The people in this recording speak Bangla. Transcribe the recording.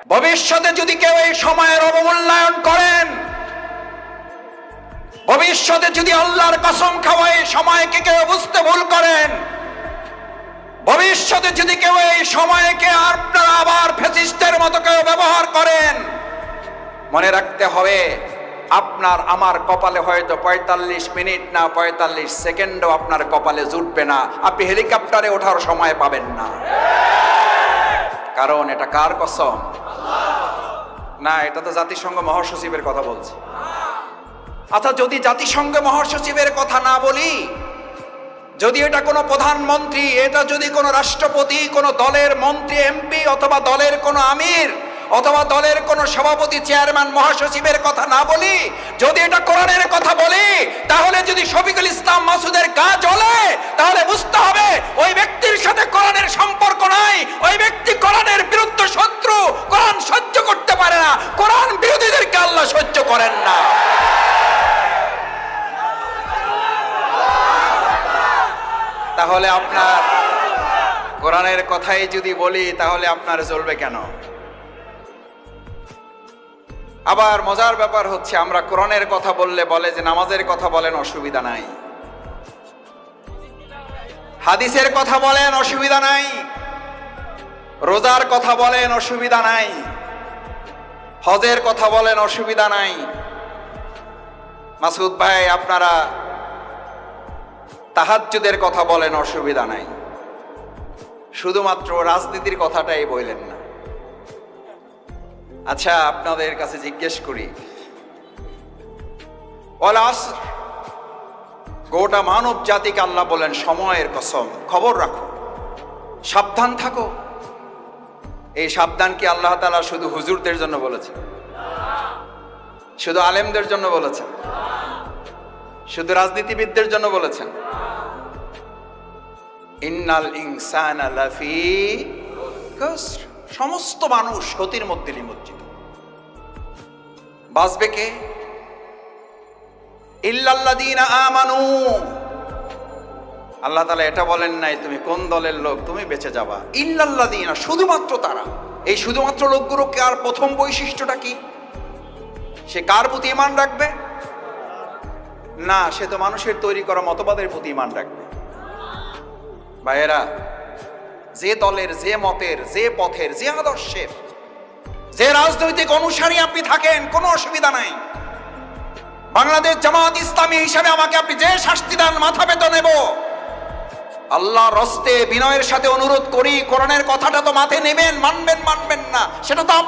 ভবিষ্যতে যদি কেউ এই সময়ের অবমূল্যায়ন করেন, ভবিষ্যতে যদি আল্লাহর কসম খাওয়ায় সময়কে কেউ বুঝতে ভুল করেন, ভবিষ্যতে যদি কেউ এই সময়কে আপনারা আবার ফ্যাসিস্টের মতো কেউ ব্যবহার করেন, মনে রাখতে হবে আপনার আমার কপালে হয়তো ৪৫ মিনিট না ৪৫ সেকেন্ডও আপনার কপালে জুটবে না, আপনি হেলিকপ্টারে ওঠার সময় পাবেন না। কারণ এটা কার কসম? না, এটা তো জাতিসংঘ মহাসচিবের কথা বলছে। আচ্ছা, যদি জাতিসংঘ মহাসচিবের কথা না বলি, যদি এটা কোনো প্রধানমন্ত্রী, এটা যদি কোনো রাষ্ট্রপতি, কোনো দলের মন্ত্রী এমপি অথবা দলের কোনো আমির অথবা দলের কোনো সভাপতি চেয়ারম্যান মহাসচিবের কথা না বলি, যদি এটা কোরআনের কথা বলি, তাহলে যদি শফিকুল ইসলাম মাসুদের গা জ্বলে, তাহলে বুঝতে হবে ওই ব্যক্তির সাথে কোরআনের সম্পর্ক নাই, ওই ব্যক্তি কোরআনের বিরুদ্ধে শত্রু, কোরআন সহ্য করতে পারে না, কোরআন বিরোধীদেরকে আল্লাহ সহ্য করেন না। তাহলে আপনার কোরআনের কথাই যদি বলি, তাহলে আপনার জ্বলবে কেন? আবার মজার ব্যাপার হচ্ছে, আমরা কোরআনের কথা বললে বলে যে নামাজের কথা বলেন, অসুবিধা নাই, হাদিসের কথা বলেন, অসুবিধা নাই, রোজার কথা বলেন, অসুবিধা নাই, হজের কথা বলেন, অসুবিধা নাই। মাসুদ ভাই, আপনারা তাহাজ্জুদের কথা বলেন, অসুবিধা নাই, শুধুমাত্র রাজনীতির কথাটাই বললেন না। আচ্ছা, আপনাদের কাছে জিজ্ঞেস করি, গোটা মানব জাতিকে আল্লাহ বলেন সময়ের কসম, খবর রাখো, সাবধান থাকো। এই সাবধান কি আল্লাহ তাআলা শুধু হুজুরদের জন্য বলেছেন? শুধু আলেমদের জন্য বলেছেন? শুধু রাজনীতিবিদদের জন্য বলেছেন? ইন্নাল ইনসানা লাফি খুসর, সমস্ত মানুষ ক্ষতির মধ্যে নিমজ্জিত। বাঁচবে কে? ইল্লাল্লাযীনা আমানু। আল্লাহ তাআলা এটা বলেন নাই তুমি কোন দলের লোক, তুমি বেঁচে যাবা। ইল্লাল্লাযীনা, শুধুমাত্র তারা। এই শুধুমাত্র লোকগুলো কার প্রথম বৈশিষ্ট্যটা কি? সে কার প্রতি ঈমান রাখবে? না, সে তো মানুষের তৈরি করা মতবাদের প্রতি ঈমান রাখবে। ভাইয়েরা, যে দলের, যে মতের, যে পথের, যে আদর্শের, যে রাজনৈতিক অনুসারী আপনি থাকেন, কোনো অসুবিধা নাই। বাংলাদেশ জামাত ইসলামী হিসাবে আমাকে আপনি যে শাস্তি দেন, মাথা পেতে নেব। আল্লাহর হস্তে বিনয়ের সাথে অনুরোধ করি, কোরআনের কথাটা তো মাথায় নেবেন, মানবেন না সেটা তো